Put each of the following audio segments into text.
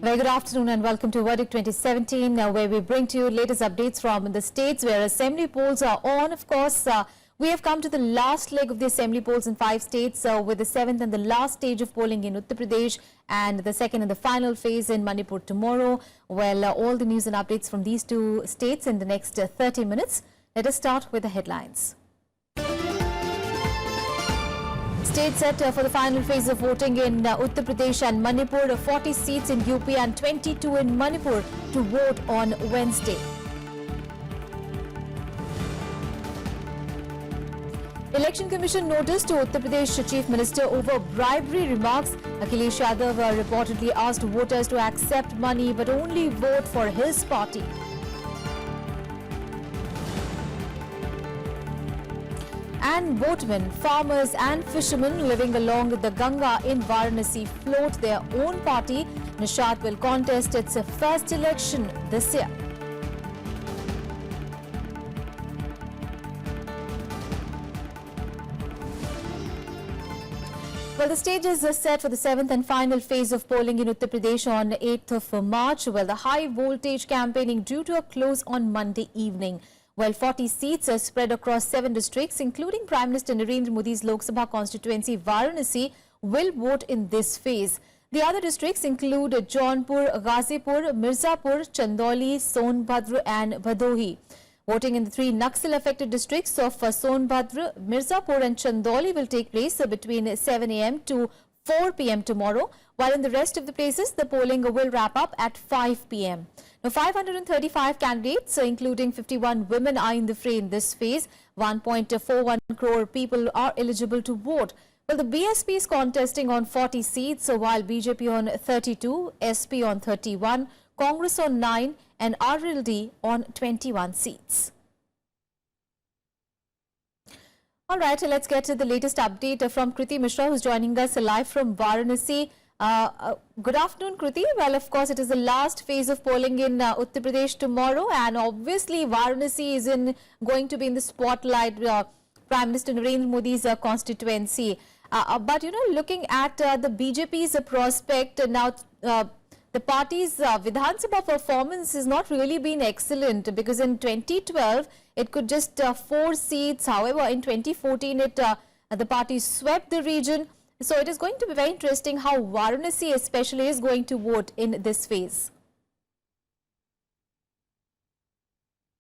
Very good afternoon and welcome to Verdict 2017, where we bring to you latest updates from the states where assembly polls are on. Of course, we have come to the last leg of the assembly polls in 5 states, with the 7th and the last stage of polling in Uttar Pradesh and the second and the final phase in Manipur tomorrow. Well, all the news and updates from these 2 states in the next 30 minutes. Let us start with the headlines. States set for the final phase of voting in Uttar Pradesh and Manipur, 40 seats in UP and 22 in Manipur to vote on Wednesday. Election Commission notice to Uttar Pradesh Chief Minister over bribery remarks. Akhilesh Yadav reportedly asked voters to accept money but only vote for his party. And boatmen, farmers and fishermen living along the Ganga in Varanasi float their own party. Nishat will contest its first election this year. Well, the stage is set for the 7th and final phase of polling in Uttar Pradesh on 8th of March. Well, the high voltage campaigning due to a close on Monday evening. Well, 40 seats are spread across 7 districts, including Prime Minister Narendra Modi's Lok Sabha constituency, Varanasi, will vote in this phase. The other districts include Jaunpur, Ghazipur, Mirzapur, Chandauli, Sonbhadra and Bhadohi. Voting in the 3 Naxal-affected districts of Sonbhadra, Mirzapur and Chandauli will take place between 7 a.m. to 4 p.m. tomorrow, while in the rest of the places, the polling will wrap up at 5 p.m. Now, 535 candidates, including 51 women, are in the fray in this phase. 1.41 crore people are eligible to vote. Well, the BSP is contesting on 40 seats, while BJP on 32, SP on 31, Congress on 9 and RLD on 21 seats. All right, let's get to the latest update from Kriti Mishra, who's joining us live from Varanasi. Good afternoon, Kriti. Well, of course, it is the last phase of polling in Uttar Pradesh tomorrow, and obviously Varanasi is going to be in the spotlight. Prime Minister Narendra Modi's constituency. But, you know, looking at the BJP's prospect now, the party's Vidhan Sabha performance has not really been excellent, because in 2012, it could just 4 seats. However, in 2014, the party swept the region. So it is going to be very interesting how Varanasi especially is going to vote in this phase.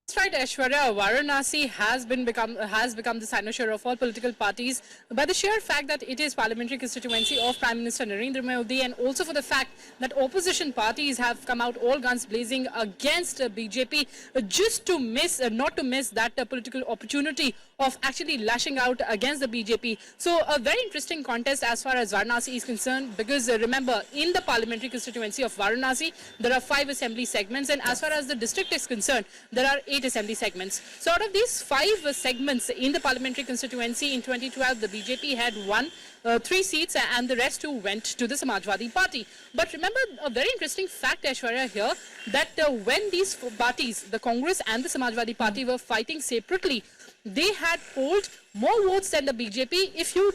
That's right, Aishwarya. Varanasi has become the cynosure of all political parties by the sheer fact that it is parliamentary constituency of Prime Minister Narendra Modi, and also for the fact that opposition parties have come out all guns blazing against BJP just to not to miss that political opportunity of actually lashing out against the BJP. So a very interesting contest as far as Varanasi is concerned, because remember, in the parliamentary constituency of Varanasi, there are 5 assembly segments, and as far as the district is concerned, there are 8 assembly segments. So out of these 5 segments in the parliamentary constituency in 2012, the BJP had won 3 seats, and the rest 2 went to the Samajwadi Party. But remember a very interesting fact, Aishwarya, here, that when these parties, the Congress and the Samajwadi Party, were fighting separately, they had polled more votes than the BJP if you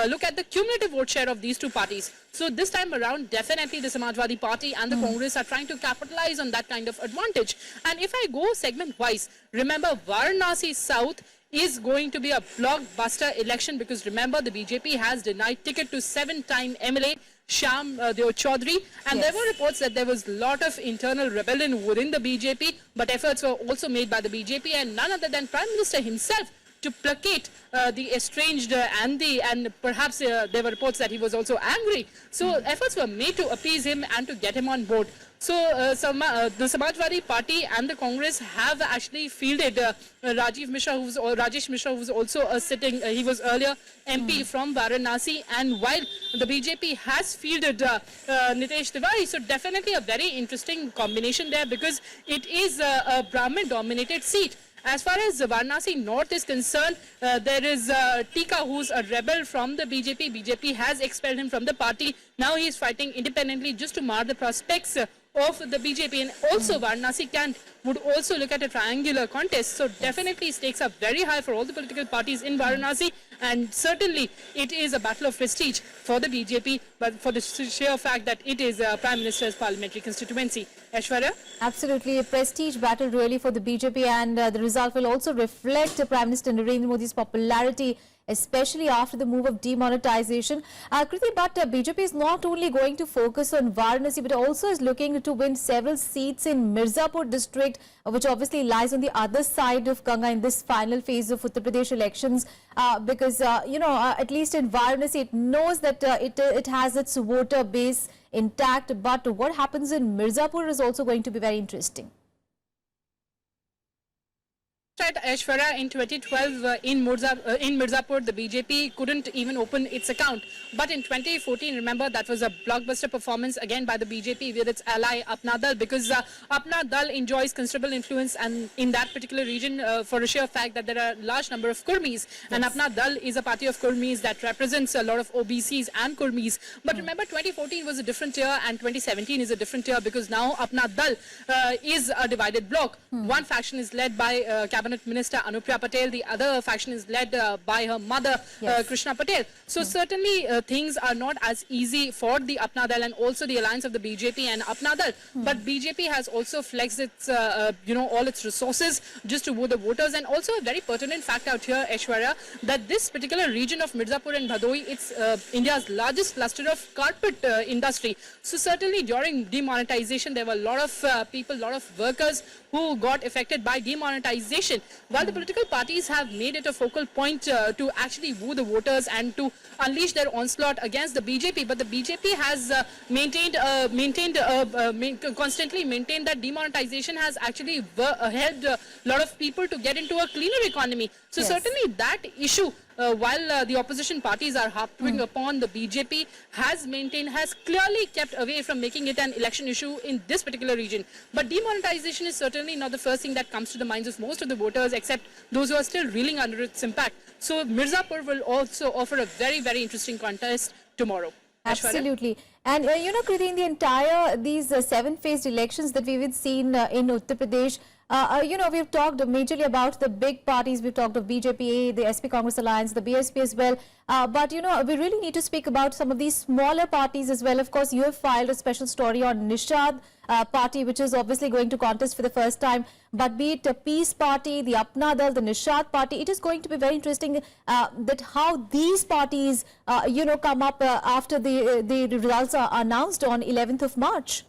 look at the cumulative vote share of these 2 parties. So this time around, definitely the Samajwadi Party and the Congress are trying to capitalize on that kind of advantage. And if I go segment-wise, remember Varanasi South is going to be a blockbuster election, because remember, the BJP has denied ticket to 7-time MLA Shyam Deo Chaudhary, and there were reports that there was a lot of internal rebellion within the BJP, but efforts were also made by the BJP and none other than Prime Minister himself to placate the estranged and perhaps there were reports that he was also angry. So efforts were made to appease him and to get him on board. So the Samajwadi Party and the Congress have actually fielded Rajesh Mishra, who's also sitting, he was earlier MP from Varanasi, and while the BJP has fielded Nitesh Tiwari, so definitely a very interesting combination there, because it is a Brahmin-dominated seat. As far as Varanasi North is concerned, there is Tika, who's a rebel from the BJP. BJP has expelled him from the party. Now he is fighting independently just to mar the prospects of the BJP, and also Varanasi Kant would also look at a triangular contest. So definitely stakes are very high for all the political parties in Varanasi, and certainly it is a battle of prestige for the BJP, but for the sheer fact that it is Prime Minister's parliamentary constituency. Aishwarya? Absolutely, a prestige battle really for the BJP, and the result will also reflect Prime Minister Narendra Modi's popularity, especially after the move of demonetization. Kriti, but BJP is not only going to focus on Varanasi, but also is looking to win several seats in Mirzapur district, which obviously lies on the other side of Ganga in this final phase of Uttar Pradesh elections, because, at least in Varanasi, it knows that it has its voter base intact, but what happens in Mirzapur is also going to be very interesting. Right, Aishwarya, in 2012 in Mirzapur, the BJP couldn't even open its account. But in 2014, remember, that was a blockbuster performance again by the BJP with its ally Apna Dal, because Apna Dal enjoys considerable influence and in that particular region for a sheer fact that there are a large number of Kurmis. Yes. And Apna Dal is a party of Kurmis that represents a lot of OBCs and Kurmis. But remember, 2014 was a different year and 2017 is a different year, because now Apna Dal is a divided bloc. One faction is led by Cabinet Minister Anupriya Patel, the other faction is led by her mother, yes, Krishna Patel. So certainly things are not as easy for the Apna Dal and also the alliance of the BJP and Apna Dal. But BJP has also flexed its, all its resources just to woo the voters. And also a very pertinent fact out here, Aishwarya, that this particular region of Mirzapur and Bhadoi, it's India's largest cluster of carpet industry. So certainly during demonetization, there were a lot of people, a lot of workers who got affected by demonetization. While the political parties have made it a focal point to actually woo the voters and to unleash their onslaught against the BJP, but the BJP has constantly maintained that demonetization has actually helped a lot of people to get into a cleaner economy. So yes, certainly that issue, while the opposition parties are harping upon, the BJP has clearly kept away from making it an election issue in this particular region. But demonetization is certainly not the first thing that comes to the minds of most of the voters, except those who are still reeling under its impact. So Mirzapur will also offer a very, very interesting contest tomorrow. Absolutely. And, Kriti, in the entire, these 7-phased elections that we've seen in Uttar Pradesh, we've talked majorly about the big parties. We've talked of BJP, the SP Congress Alliance, the BSP as well. But, we really need to speak about some of these smaller parties as well. Of course, you have filed a special story on Nishad party, which is obviously going to contest for the first time. But be it the Peace Party, the Apna Dal, the Nishad Party, it is going to be very interesting that how these parties, come up after the results are announced on 11th of March.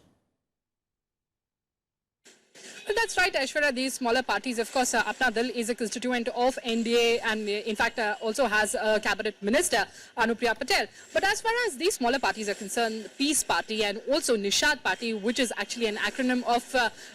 Well, that's right, Aishwarya. These smaller parties, of course, Apna Dal is a constituent of NDA and in fact also has a cabinet minister, Anupriya Patel. But as far as these smaller parties are concerned, Peace Party and also Nishad Party, which is actually an acronym of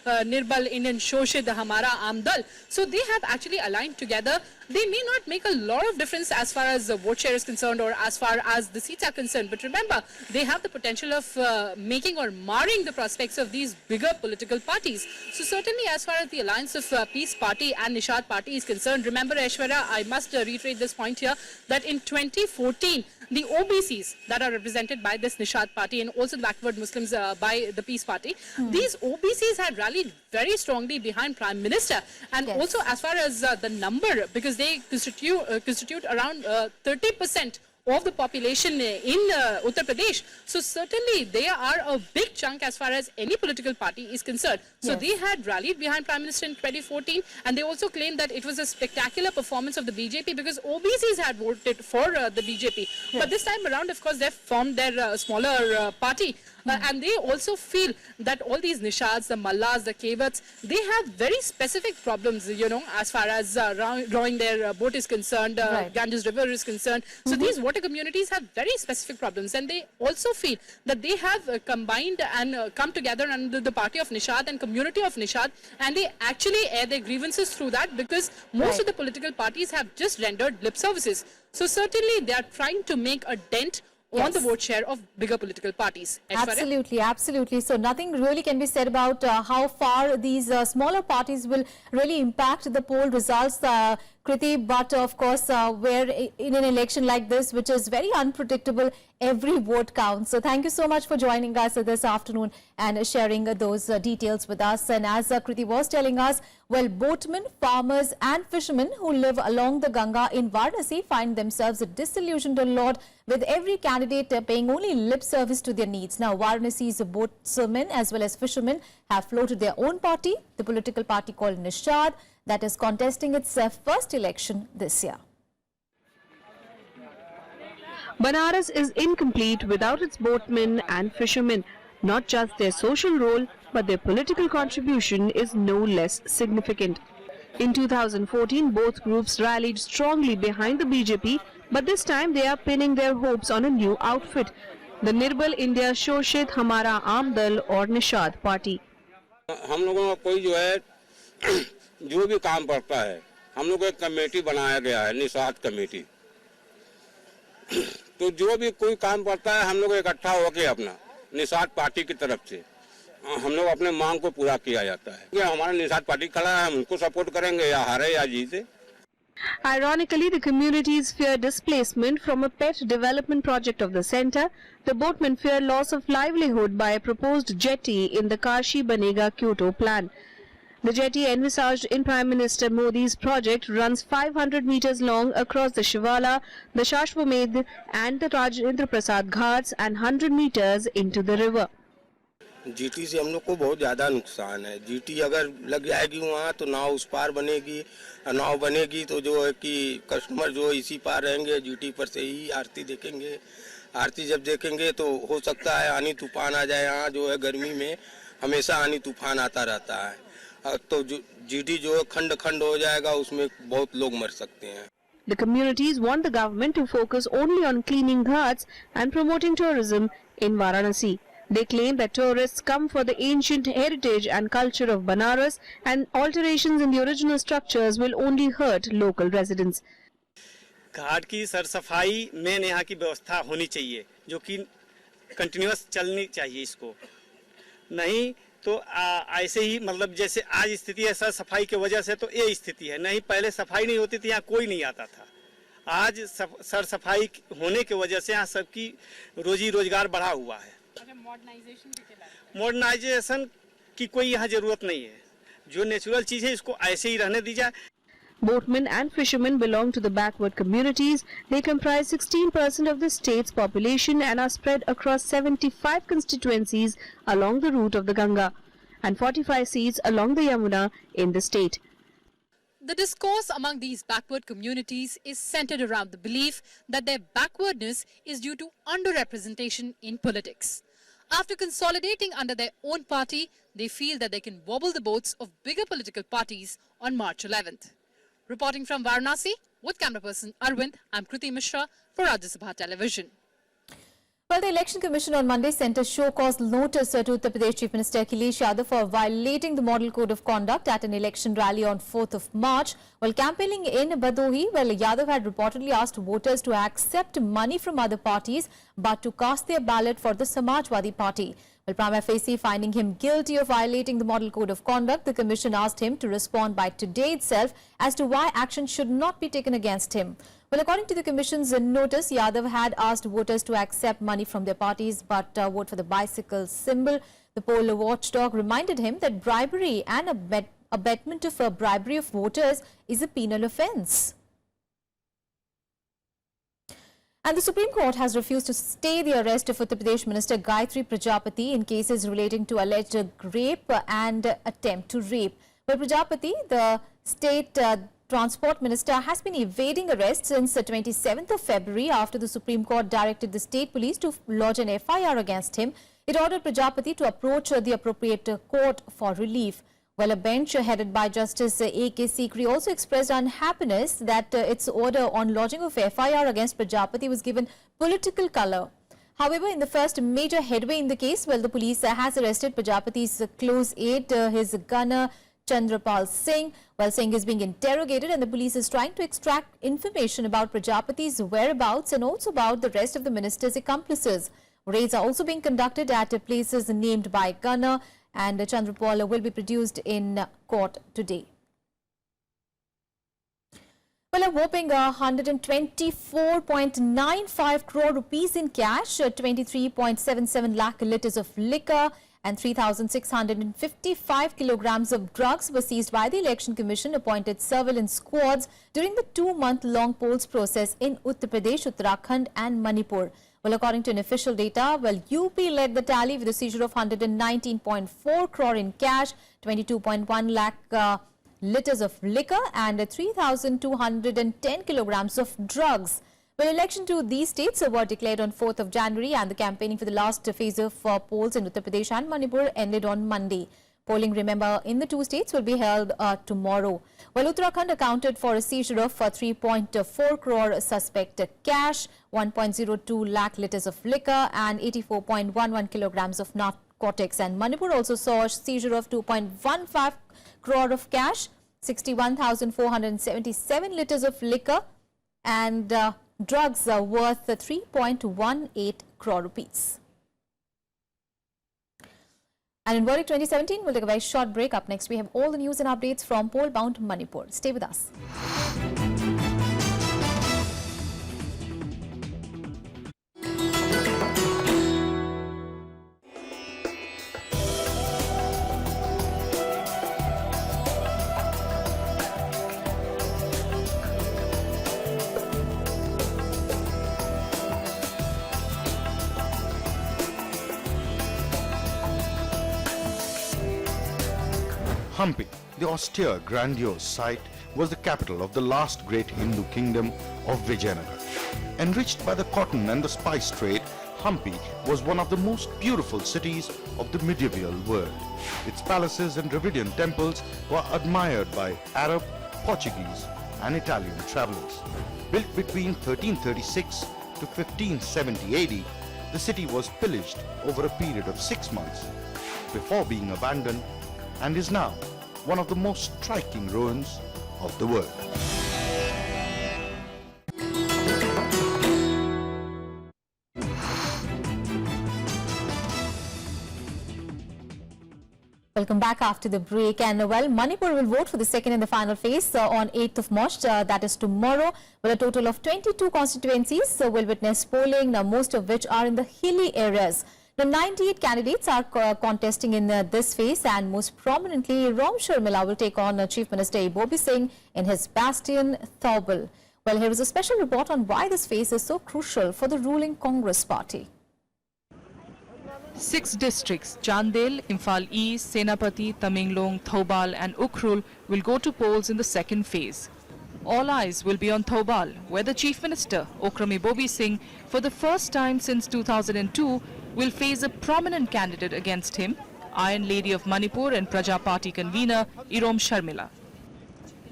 Nirbal Indian Shoshit Hamara Amdal. So they have actually aligned together. They may not make a lot of difference as far as the vote share is concerned or as far as the seats are concerned. But remember, they have the potential of making or marring the prospects of these bigger political parties. So certainly as far as the alliance of Peace Party and Nishad Party is concerned, remember, Aishwarya, I must reiterate this point here, that in 2014, the OBCs that are represented by this Nishad Party and also the backward Muslims by the Peace Party, these OBCs had rallied very strongly behind Prime Minister. And also as far as the number, because they constitute around 30% of the population in Uttar Pradesh. So certainly they are a big chunk as far as any political party is concerned. So they had rallied behind Prime Minister in 2014, and they also claimed that it was a spectacular performance of the BJP because OBCs had voted for the BJP. But this time around, of course, they've formed their smaller party. And they also feel that all these Nishads, the Mallas, the Kevats, they have very specific problems, as far as drawing their boat is concerned, Ganges River is concerned. So these water communities have very specific problems, and they also feel that they have combined and come together under the party of Nishad and community of Nishad, and they actually air their grievances through that because most of the political parties have just rendered lip services. So certainly they are trying to make a dent on the vote share of bigger political parties. Absolutely, absolutely. So nothing really can be said about how far these smaller parties will really impact the poll results. Kriti, but of course, we're in an election like this, which is very unpredictable. Every vote counts. So thank you so much for joining us this afternoon and sharing those details with us. And as Kriti was telling us, well, boatmen, farmers and fishermen who live along the Ganga in Varanasi find themselves disillusioned a lot, with every candidate paying only lip service to their needs. Now, Varanasi's boatsmen as well as fishermen have floated their own party, the political party called Nishad, that is contesting its first election this year. Banaras is incomplete without its boatmen and fishermen. Not just their social role, but their political contribution is no less significant. In 2014, both groups rallied strongly behind the BJP, but this time they are pinning their hopes on a new outfit, the Nirbal India Shoshit Hamara Aamdal or Nishad party. हम लोगों का कोई जो है जो भी काम करता है, हम लोग एक कमेटी बनाया गया है, निषाद कमेटी। तो जो भी कोई काम करता है, हम लोग इकट्ठा होकर अपना निषाद पार्टी की तरफ से हम लोग अपने मांग को पूरा किया जाता है। कि हमारा निषाद पार्टी खड़ा है, हम उनको सपोर्ट करेंगे, या हारे या जीते। Ironically, the communities fear displacement from a pet development project of the centre. The boatmen fear loss of livelihood by a proposed jetty in the Kashi Banega Kyoto plan. The jetty envisaged in Prime Minister Modi's project runs 500 meters long across the Shivala, the Shashwamedh and the Rajendra Prasad Ghats and 100 meters into the river. GT से हम लोग को बहुत ज़्यादा नुकसान है। GT अगर लग जाएगी वहाँ तो नाव उस पार बनेगी, नाव बनेगी तो जो है कि कस्टमर जो इसी पार रहेंगे, जीटी पर से ही आरती देखेंगे। आरती जब देखेंगे तो हो सकता है आनी तूफान आ जाए। यहाँ जो है गर्मी में हमेशा आनी तूफान आता रहता है, तो जीटी जो है खंड खंड हो जाएगा, उसमें बहुत लोग मर सकते हैं। The communities want the government to focus only on cleaning ghats and promoting tourism in Varanasi. They claim that tourists come for the ancient heritage and culture of Banaras, and alterations in the original structures will only hurt local residents. घाट की सरसफाई में यहाँ की व्यवस्था होनी चाहिए, जो कि कंटिन्यूअस चलनी चाहिए। इसको नहीं तो ऐसे ही मतलब जैसे आज स्थिति है सर सफाई की वजह से, तो ये स्थिति है। नहीं पहले सफाई नहीं होती थी, यहाँ कोई नहीं आता था। आज सर सफाई होने की वजह से यहाँ सबकी रोजी रोजगार बढ़ा हुआ है। मॉडर्नाइजेशन की कोई यहाँ जरूरत नहीं है। जो नेचुरल चीज है इसको ऐसे ही रहने दी जाए। Boatmen and fishermen belong to the backward communities. They comprise 16% of the state's population and are spread across 75 constituencies along the route of the Ganga and 45 seats along the Yamuna in the state. The discourse among these backward communities is centered around the belief that their backwardness is due to underrepresentation in politics. After consolidating under their own party, they feel that they can wobble the boats of bigger political parties on March 11th. Reporting from Varanasi with camera person Arvind, I'm Kriti Mishra for Rajya Sabha Television. Well, the Election Commission on Monday sent a show-cause notice to Uttar Pradesh Chief Minister Akhilesh Yadav for violating the Model Code of Conduct at an election rally on 4th of March. While campaigning in Bhadohi, Yadav had reportedly asked voters to accept money from other parties but to cast their ballot for the Samajwadi Party. Well, prima facie finding him guilty of violating the Model Code of Conduct, the Commission asked him to respond by today itself as to why action should not be taken against him. Well, according to the Commission's notice, Yadav had asked voters to accept money from their parties but vote for the bicycle symbol. The poll watchdog reminded him that bribery and abetment of bribery of voters is a penal offence. And the Supreme Court has refused to stay the arrest of Uttar Pradesh Minister Gayatri Prajapati in cases relating to alleged rape and attempt to rape. Well, Prajapati, the state Transport Minister, has been evading arrest since the 27th of February after the Supreme Court directed the state police to lodge an FIR against him. It ordered Prajapati to approach the appropriate court for relief. Well, a bench headed by Justice A.K. Sikri also expressed unhappiness that its order on lodging of FIR against Prajapati was given political colour. However, in the first major headway in the case, well, the police has arrested Prajapati's close aide, his gunner, Chandrapal Singh. While Singh is being interrogated and the police is trying to extract information about Prajapati's whereabouts and also about the rest of the minister's accomplices. Raids are also being conducted at places named by Gunner, and Chandrapal will be produced in court today. Well, a whopping 124.95 crore rupees in cash, 23.77 lakh litres of liquor and 3,655 kilograms of drugs were seized by the Election Commission appointed surveillance squads during the 2-month-long polls process in Uttar Pradesh, Uttarakhand and Manipur. Well, according to official data, UP led the tally with a seizure of 119.4 crore in cash, 22.1 lakh litres of liquor and 3,210 kilograms of drugs. Well, election to these states were declared on 4th of January and the campaigning for the last phase of polls in Uttar Pradesh and Manipur ended on Monday. Polling, remember, in the two states will be held tomorrow. Well, Uttarakhand accounted for a seizure of 3.4 crore suspect cash, 1.02 lakh litres of liquor and 84.11 kilograms of narcotics. And Manipur also saw a seizure of 2.15 crore of cash, 61,477 litres of liquor and drugs are worth 3.18 crore rupees. And in Verdict 2017, we'll take a very short break. Up next, we have all the news and updates from poll-bound Manipur. Stay with us. Hampi, the austere, grandiose site, was the capital of the last great Hindu kingdom of Vijayanagar. Enriched by the cotton and the spice trade, Hampi was one of the most beautiful cities of the medieval world. Its palaces and Dravidian temples were admired by Arab, Portuguese and Italian travelers. Built between 1336 to 1570 AD, the city was pillaged over a period of 6 months before being abandoned and is now one of the most striking ruins of the world. Welcome back after the break. And well, Manipur will vote for the second and the final phase on 8th of March, that is tomorrow. Well, a total of 22 constituencies will witness polling, now most of which are in the hilly areas. Now, 98 candidates are contesting in this phase, and most prominently, Ram Sharmila will take on Chief Minister Bobby Singh in his bastion, Thoubal. Well, here is a special report on why this phase is so crucial for the ruling Congress party. 6 districts, Chandel, Imphal East, Senapati, Tamenglong, Thoubal and Ukhrul will go to polls in the second phase. All eyes will be on Thoubal, where the Chief Minister, Okrami Bobby Singh, for the first time since 2002, will face a prominent candidate against him, Iron Lady of Manipur and Praja Party convener, Ram Sharmila.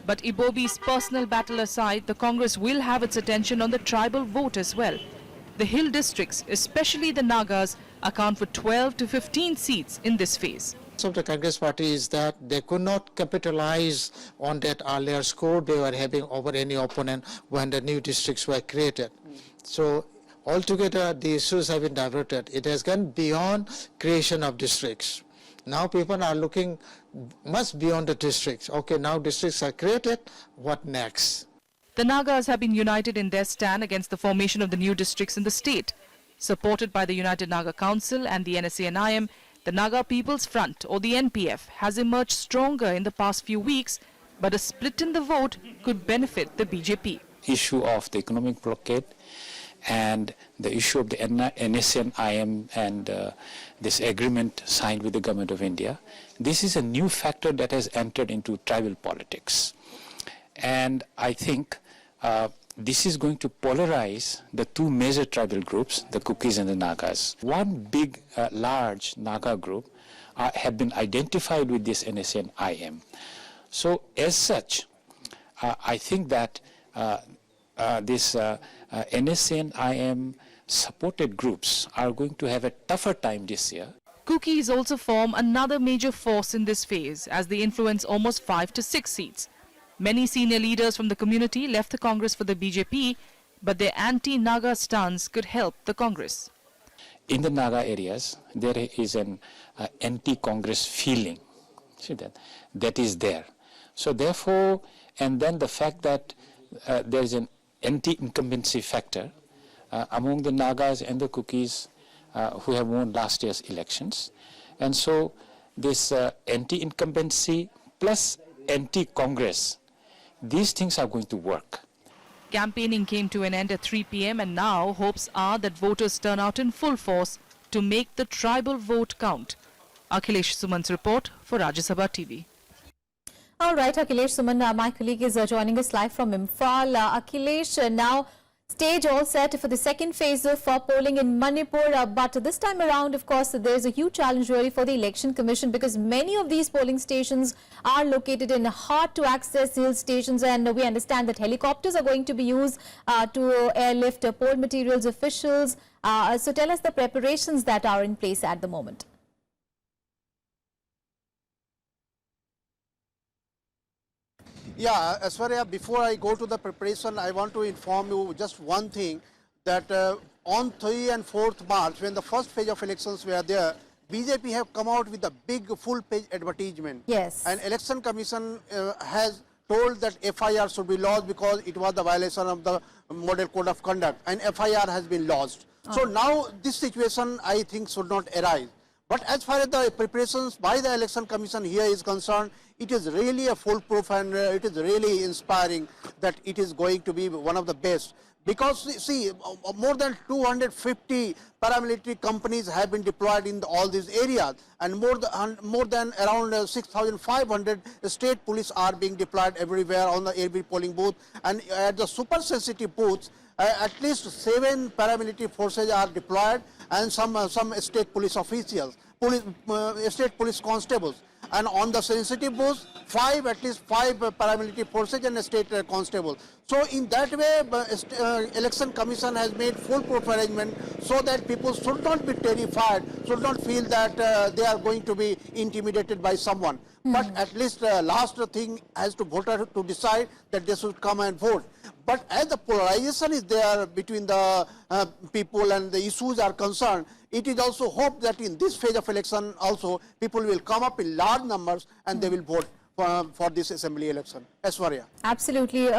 But Ibobi's personal battle aside, the Congress will have its attention on the tribal vote as well. The hill districts, especially the Nagas, account for 12 to 15 seats in this phase. Of the Congress party is that they could not capitalize on that earlier score they were having over any opponent when the new districts were created. So altogether the issues have been diverted. It has gone beyond creation of districts. Now people are looking much beyond the districts. Okay, now districts are created, what next? The Nagas have been united in their stand against the formation of the new districts in the state. Supported by the United Naga Council and the NSA-NIM, the Naga People's Front, or the NPF, has emerged stronger in the past few weeks, but a split in the vote could benefit the BJP. Issue of the economic blockade and the issue of the NSA-NIM and this agreement signed with the government of India, this is a new factor that has entered into tribal politics. And I think this is going to polarize the two major tribal groups, the Kukis and the Nagas. One big, large Naga group have been identified with this NSA-NIM. So as such, I think that this NSA-NIM supported groups are going to have a tougher time this year. Kukis also form another major force in this phase as they influence almost 5 to 6 seats. Many senior leaders from the community left the Congress for the BJP, but their anti-Naga stance could help the Congress. In the Naga areas, there is an anti-Congress feeling. See that is there. So therefore, and then the fact that there is an anti-incumbency factor among the Nagas and the Kukis who have won last year's elections. And so this anti-incumbency plus anti-Congress, these things are going to work. Campaigning came to an end at 3 p.m. and now hopes are that voters turn out in full force to make the tribal vote count. Akhilesh Suman's report for Rajya Sabha TV. All right, Akhilesh Suman, my colleague is joining us live from Imphal. Akhilesh, now stage all set for the second phase of polling in Manipur. But this time around, of course, there's a huge challenge really for the Election Commission because many of these polling stations are located in hard-to-access hill stations, and we understand that helicopters are going to be used to airlift poll materials officials. So tell us the preparations that are in place at the moment. Yeah, Aishwarya, before I go to the preparation, I want to inform you just one thing, that on 3 and 4th March, when the first phase of elections were there, BJP have come out with a big full-page advertisement. Yes. And Election Commission has told that FIR should be lodged because it was the violation of the Model Code of Conduct, and FIR has been lodged. So now this situation, I think, should not arise. But as far as the preparations by the Election Commission here is concerned, it is really a foolproof, and it is really inspiring that it is going to be one of the best. Because, see, more than 250 paramilitary companies have been deployed in all these areas, and more than around 6,500 state police are being deployed everywhere on the every polling booth. And at the super sensitive booths, at least 7 paramilitary forces are deployed, and some state police officials, state police constables. And on the sensitive booths, at least 5 paramilitary forces and a state constable. So in that way, Election Commission has made foolproof arrangement so that people should not be terrified, should not feel that they are going to be intimidated by someone. But at least last thing has to voter to decide that they should come and vote. But as the polarization is there between the people and the issues are concerned, it is also hoped that in this phase of election also people will come up in large numbers and they will vote for this assembly election. Aishwarya. Absolutely.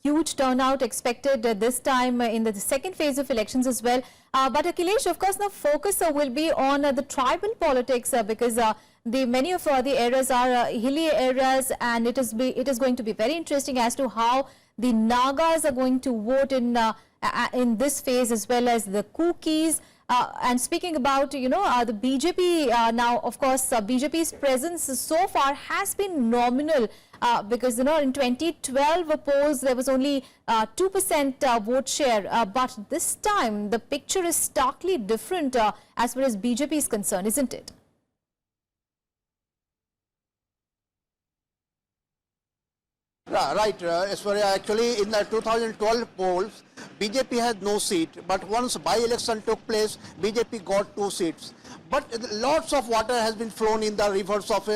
Huge turnout expected this time in the second phase of elections as well. But Akhilesh, of course, now focus will be on the tribal politics because many of the areas are hilly areas, and it is going to be very interesting as to how the Nagas are going to vote in this phase, as well as the Kukis. And speaking about, the BJP, now, of course, BJP's presence so far has been nominal because, in 2012 polls, there was only 2% vote share. But this time, the picture is starkly different as far as BJP is concerned, isn't it? Right, Aishwarya, actually in the 2012 polls, BJP had no seat, but once by-election took place, BJP got 2 seats. But lots of water has been flown in the rivers of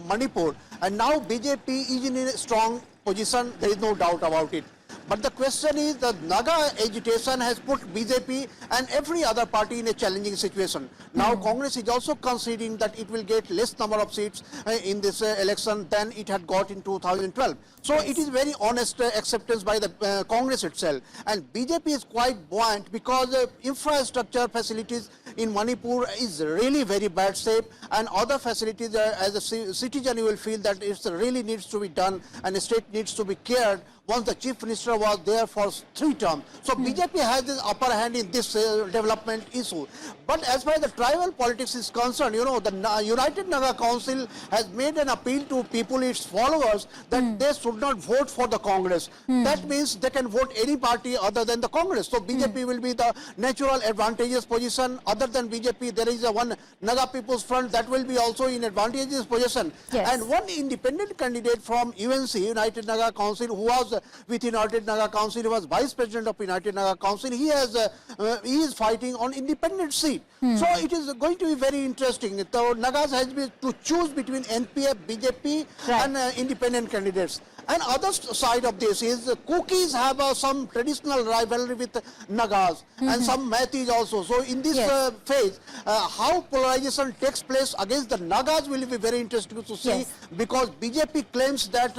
Manipur, and now BJP is in a strong position, there is no doubt about it. But the question is, the Naga agitation has put BJP and every other party in a challenging situation. Now Congress is also conceding that it will get less number of seats in this election than it had got in 2012. So it is very honest acceptance by the Congress itself. And BJP is quite buoyant because infrastructure facilities in Manipur is really very bad shape, and other facilities as a citizen you will feel that it really needs to be done and the state needs to be cared once the Chief Minister was there for 3 terms. So BJP has this upper hand in this development issue. But as far as the tribal politics is concerned, the United Naga Council has made an appeal to people, its followers, that they should not vote for the Congress. That means they can vote any party other than the Congress. So BJP will be the natural advantageous position. Other than BJP, there is one Naga People's Front that will be also in advantageous position. Yes. And one independent candidate from UNC, United Naga Council, who was with United Naga Council, he was Vice President of United Naga Council. He is fighting on independent seat. So it is going to be very interesting. The Nagas has been to choose between NPF, BJP and independent candidates. And other side of this is Kukis have some traditional rivalry with Nagas and some Maithis also. So in this phase, how polarization takes place against the Nagas will be very interesting to see, because BJP claims that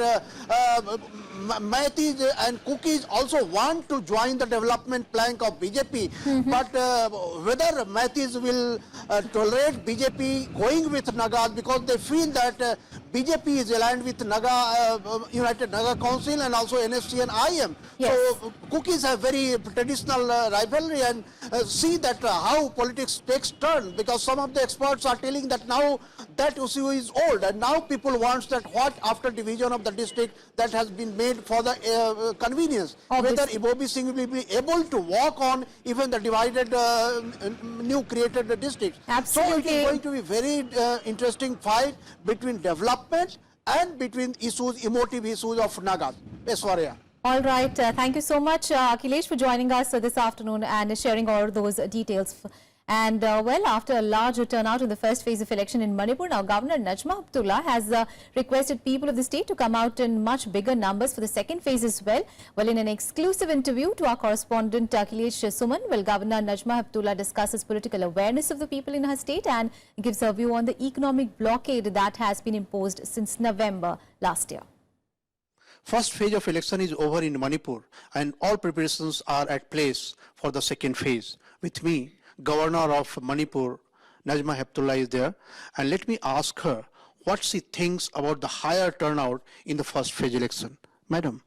Maithis and Kukis also want to join the development plank of BJP, but whether Maithis will tolerate BJP going with Nagas, because they feel that BJP is aligned with Naga, United Naga Council and also NSC and IM. So Kukis have very traditional rivalry, and see that how politics takes turn, because some of the experts are telling that now that issue is old, and now people want that what after division of the district that has been made for the convenience. Whether Ibobi Singh will be able to walk on even the divided new created districts. Absolutely. So it is going to be very interesting fight between development and between issues, emotive issues of Nagas. Eswarya. All right. Thank you so much, Akhilesh, for joining us this afternoon and sharing all those details. And well, after a large turnout in the first phase of election in Manipur, now Governor Najma Heptulla has requested people of the state to come out in much bigger numbers for the second phase as well. Well, in an exclusive interview to our correspondent Akhilesh Suman, well, Governor Najma Heptulla discusses political awareness of the people in her state and gives her view on the economic blockade that has been imposed since November last year. First phase of election is over in Manipur, and all preparations are at place for the second phase. With me, Governor of Manipur, Najma Heptulla, is there, and let me ask her what she thinks about the higher turnout in the first phase election. Madam,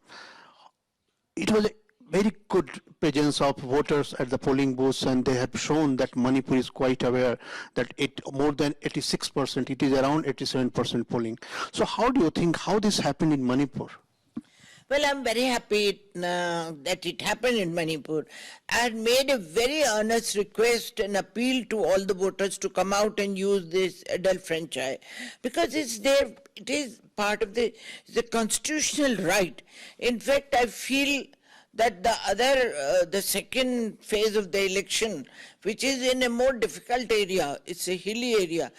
it was a very good presence of voters at the polling booths, and they have shown that Manipur is quite aware that more than 86%, it is around 87% polling. So how do you think how this happened in Manipur? Well, I'm very happy that it happened in Manipur. I had made a very earnest request and appeal to all the voters to come out and use this adult franchise, because it's there. It is part of the constitutional right. In fact, I feel that the second phase of the election, which is in a more difficult area, it's a hilly area,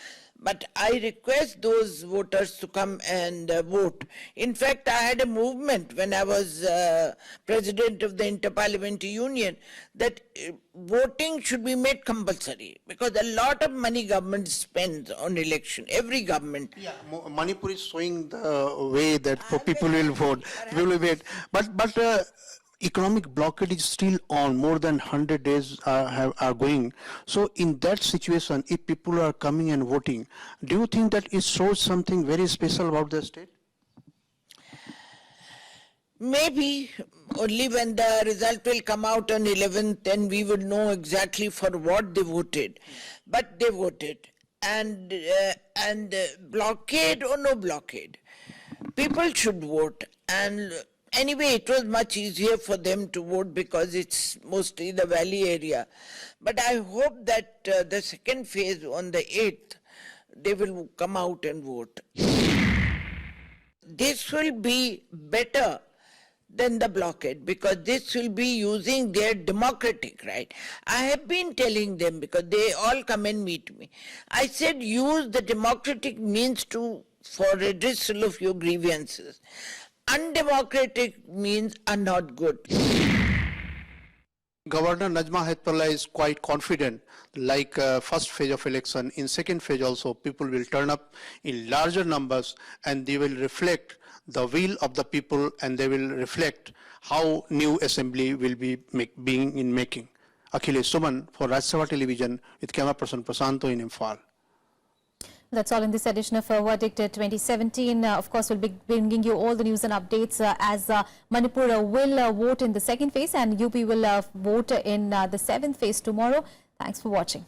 but I request those voters to come and vote. In fact, I had a movement when I was president of the Inter-Parliamentary Union that voting should be made compulsory, because a lot of money government spends on election, every government. Yeah, Manipur is showing the way that people will vote. But economic blockade is still on. More than 100 days are going. So in that situation, if people are coming and voting, do you think that it shows something very special about the state? Maybe only when the result will come out on 11th, then we will know exactly for what they voted. But they voted. And blockade or no blockade, people should vote. And anyway, it was much easier for them to vote because it's mostly the valley area. But I hope that the second phase on the 8th, they will come out and vote. This will be better than the blockade, because this will be using their democratic right. I have been telling them, because they all come and meet me. I said, use the democratic means for redressal of your grievances. Undemocratic means are not good. Governor Najma Heptulla is quite confident, like first phase of election, in second phase also people will turn up in larger numbers, and they will reflect the will of the people, and they will reflect how new assembly will be being in making. Akhilesh Suman for Rajya Sabha Television with camera person Prasanto in Imphal. That's all in this edition of Verdict 2017. Of course, we'll be bringing you all the news and updates as Manipur will vote in the second phase and UP will vote in the 7th phase tomorrow. Thanks for watching.